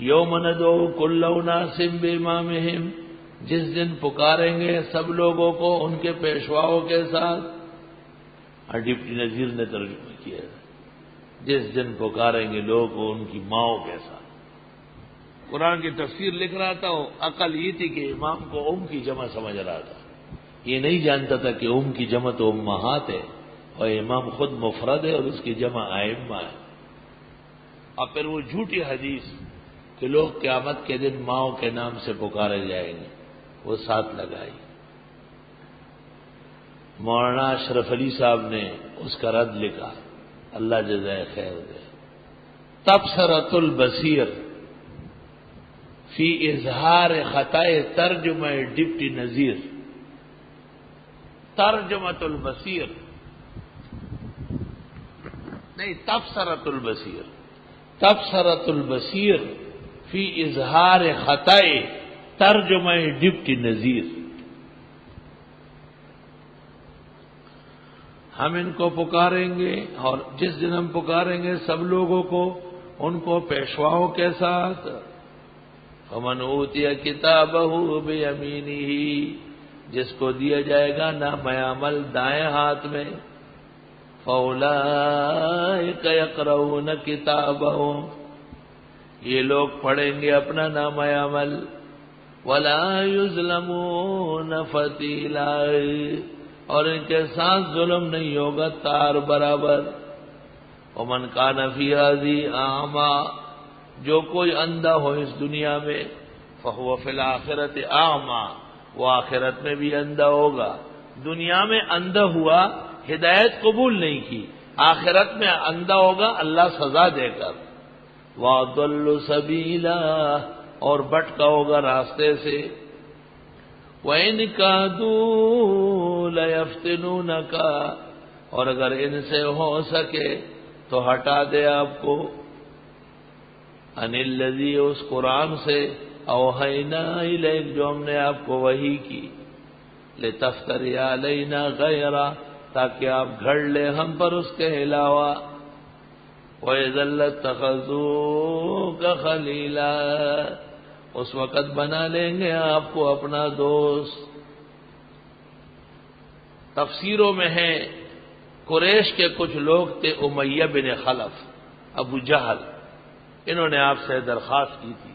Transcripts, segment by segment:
یوم ندعو کل اناس بامامہم، جس دن پکاریں گے سب لوگوں کو ان کے پیشواؤں کے ساتھ. اور ڈپٹی نذیر نے ترجمہ کیا ہے، جس دن پکاریں گے لوگ ان کی ماؤں کے ساتھ. قرآن کی تفسیر لکھ رہا تھا، عقل یہ تھی کہ امام کو کی جمع سمجھ رہا تھا، یہ نہیں جانتا تھا کہ کی جمع تو امہات ہے اور امام خود مفرد ہے اور اس کی جمع ائمہ ہے. اور پھر وہ جھوٹی حدیث کہ لوگ قیامت کے دن ماؤں کے نام سے پکارے جائیں گے وہ ساتھ لگائی. مولانا اشرف علی صاحب نے اس کا رد لکھا، اللہ جزائے خیر دے. تبصرۃ البصیر فی اظہار خطائے ترجمہ ڈپٹی نذیر. ترجمۃ البصیر نہیں، تبصرۃ البصیر. تبصرۃ البصیر فی اظہار خطائے ترجمہ ڈپٹی نذیر. ہم ان کو پکاریں گے اور جس دن ہم پکاریں گے سب لوگوں کو ان کو پیشواؤں کے ساتھ. فمن اوتی کتابہ بیمینہ، جس کو دیا جائے گا نامہ عمل دائیں ہاتھ میں. فاولئک یقرؤون کتابہم، یہ لوگ پڑھیں گے اپنا نامہ عمل. ولا یظلمون فتیلا، اور ان کے ساتھ ظلم نہیں ہوگا تار برابر. ومن کان فی ہذہ اعمی، جو کوئی اندھا ہو اس دنیا میں، فہو فی الآخرۃ اعمی، وہ آخرت میں بھی اندھا ہوگا. دنیا میں اندھا ہوا، ہدایت قبول نہیں کی، آخرت میں اندھا ہوگا اللہ سزا دے کر. وَأَضَلُّ سَبِيلًا، اور بھٹکا ہوگا راستے سے. وَإِنْ كَادُوا لَيَفْتِنُونَكَ، اور اگر ان سے ہو سکے تو ہٹا دے آپ کو. عَنِ الَّذِي، اس قرآن سے، أَوْحَيْنَا إِلَيْكَ، جو ہم نے آپ کو وحی کی. لِتَفْتَرِيَ عَلَيْنَا غَيْرَهُ، تاکہ آپ گھڑ لے ہم پر اس کے علاوہ. وَإِذًا لَّاتَّخَذُوكَ خَلِيلًا، اس وقت بنا لیں گے آپ کو اپنا دوست. تفسیروں میں ہے قریش کے کچھ لوگ تھے، امیہ بن خلف، ابو جہل، انہوں نے آپ سے درخواست کی تھی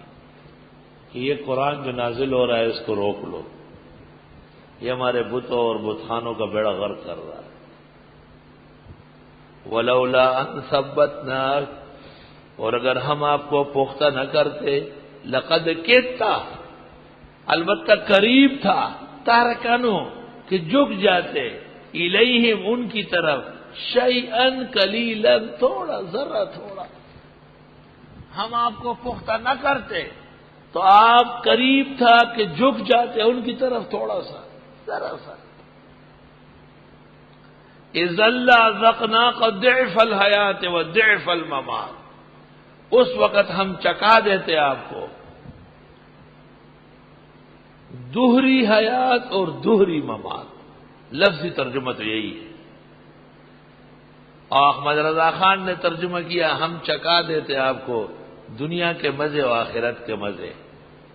کہ یہ قرآن جو نازل ہو رہا ہے اس کو روک لو، یہ ہمارے بتوں اور بتخانوں کا بیڑا غرق کر رہا ہے. وَلَوْلَا أَن ثَبَّتْنَاكَ، اور اگر ہم آپ کو پختہ نہ کرتے، لقد کدتا، البتہ قریب تھا، تارکنو، کہ جھک جاتے، الیہم، ان کی طرف، شیئن قلیلا، تھوڑا، ذرا تھوڑا. ہم آپ کو پختہ نہ کرتے تو آپ قریب تھا کہ جھک جاتے ان کی طرف تھوڑا سا، ذرا سا. اذا لأذقناک ضعف الحیات وضعف الممات، اس وقت ہم چکا دیتے آپ کو دوہری حیات اور دوہری ممات. لفظی ترجمہ تو یہی ہے. اور احمد رضا خان نے ترجمہ کیا، ہم چکا دیتے آپ کو دنیا کے مزے و آخرت کے مزے.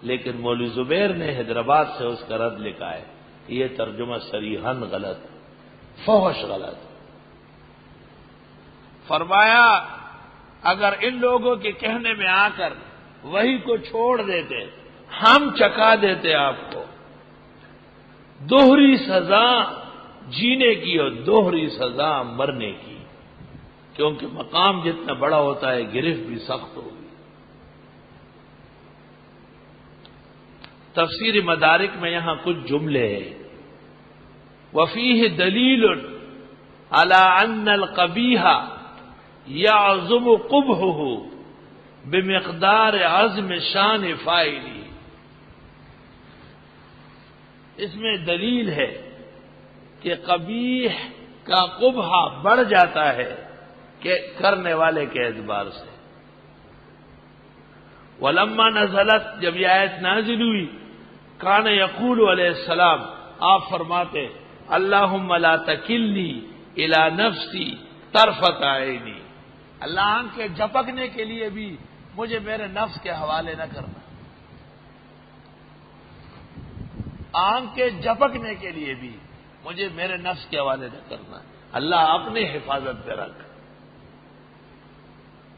لیکن مولوی زبیر نے حیدرآباد سے اس کا رد لکھا ہے کہ یہ ترجمہ صریحاً غلط، فحش غلط. فرمایا اگر ان لوگوں کے کہنے میں آ کر وہی کو چھوڑ دیتے، ہم چکا دیتے آپ کو دوہری سزا جینے کی اور دوہری سزا مرنے کی، کیونکہ مقام جتنا بڑا ہوتا ہے گرفت بھی سخت ہوگی. تفسیر مدارک میں یہاں کچھ جملے ہیں. وفیہ دلیل علی ان القبیح یعظم قبحہ بمقدار عظم شان فاعلی، اس میں دلیل ہے کہ قبیح کا قبح بڑھ جاتا ہے کہ کرنے والے کے اعتبار سے. ولما نزلت، جب یہ آیت نازل ہوئی، کان یقول علیہ السلام، آپ فرماتے اللہم لا تکلنی الی نفسی طرفۃ عینی، اللہ آنکھ کے جھپکنے کے لیے بھی مجھے میرے نفس کے حوالے نہ کرنا. آنکھ کے جھپکنے کے لیے بھی مجھے میرے نفس کے حوالے نہ کرنا. اللہ اپنے حفاظت پہ رکھ.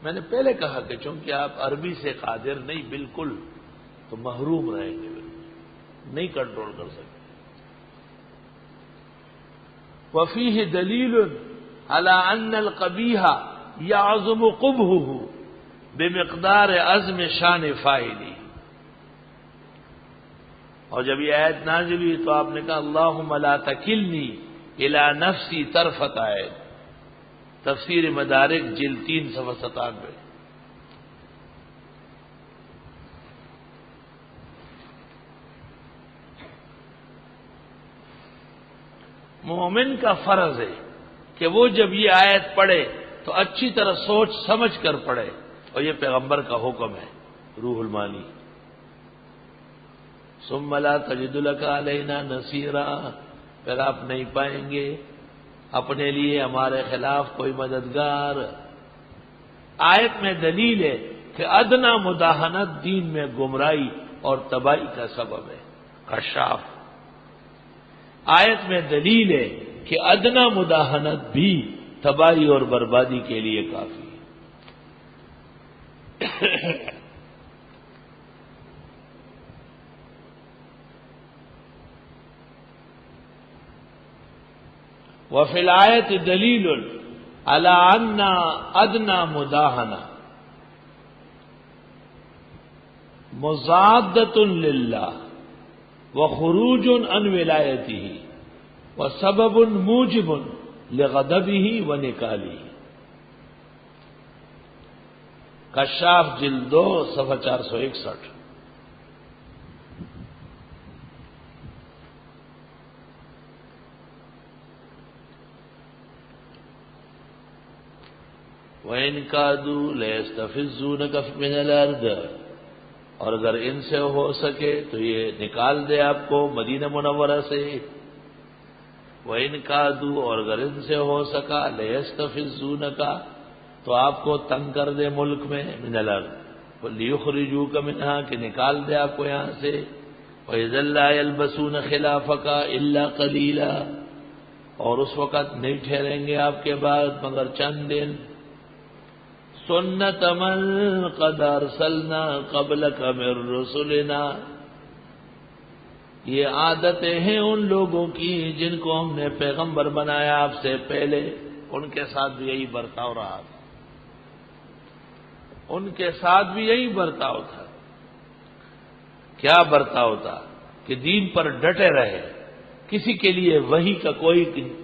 میں نے پہلے کہا کہ چونکہ آپ عربی سے قادر نہیں بالکل، تو محروم رہیں گے، نہیں کنٹرول کر سکتے. وفیہ دلیل علی ان القبیح یعظم قبحہ بمقدار عظم شان فاعلی. اور جب یہ آیت نازل ہوئی تو آپ نے کہا اللہم لا تکلنی الی نفسی طرفۃ عین. تفسیر مدارک جلد 3 صفحہ 97. مومن کا فرض ہے کہ وہ جب یہ آیت پڑھے تو اچھی طرح سوچ سمجھ کر پڑھے، اور یہ پیغمبر کا حکم ہے. روح المانی. ثم لا تجد لك علینا نصیرا، پھر آپ نہیں پائیں گے اپنے لیے ہمارے خلاف کوئی مددگار. آیت میں دلیل ہے کہ ادنا مداہنت دین میں گمراہی اور تباہی کا سبب ہے. کشاف. آیت میں دلیل ہے کہ ادنا مداہنت بھی تباہی اور بربادی کے لیے کافی ہے. وفی الآیت دلیل علی ان ادنا مداہنہ مضادۃ للہ وخروج عن ولایتہ وسبب موجب لغضبہ ونکالہ. کشاف جلد 2 صفحہ 461. وَإِن كَادُوا لَيَسْتَفِزُّونَكَ مِنَ الْأَرْضِ، اور اگر ان سے ہو سکے تو یہ نکال دے آپ کو مدینہ منورہ سے. وَإِن كَادُوا، اور اگر ان سے ہو سکا لَيَسْتَفِزُّونَكَ، تو آپ کو تنگ کر دے ملک میں، من الارض لِيُخْرِجُوكَ مِنْهَا، کہ نکال دے آپ کو یہاں سے. وَإِذًا لَّا يَلْبَسُونَ خِلَافَكَ إِلَّا قَلِيلًا، اور اس وقت نہیں ٹھہریں گے آپ کے بعد مگر چند دن. سنت من قد ارسلنا قبلک من رسلنا، یہ عادتیں ہیں ان لوگوں کی جن کو ہم نے پیغمبر بنایا آپ سے پہلے. ان کے ساتھ بھی یہی برتاؤ رہا تھا. ان کے ساتھ بھی یہی برتاؤ تھا. کیا برتاؤ تھا؟ کہ دین پر ڈٹے رہے، کسی کے لیے وحی کا کوئی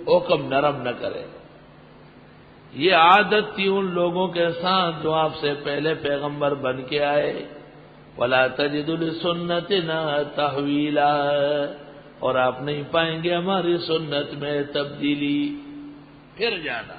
حکم نرم نہ کرے. یہ عادت تھی ان لوگوں کے ساتھ جو آپ سے پہلے پیغمبر بن کے آئے. وَلَا تَجِدُ لِسُنَّتِنَا تَحْوِيلًا، اور آپ نہیں پائیں گے ہماری سنت میں تبدیلی. پھر جانا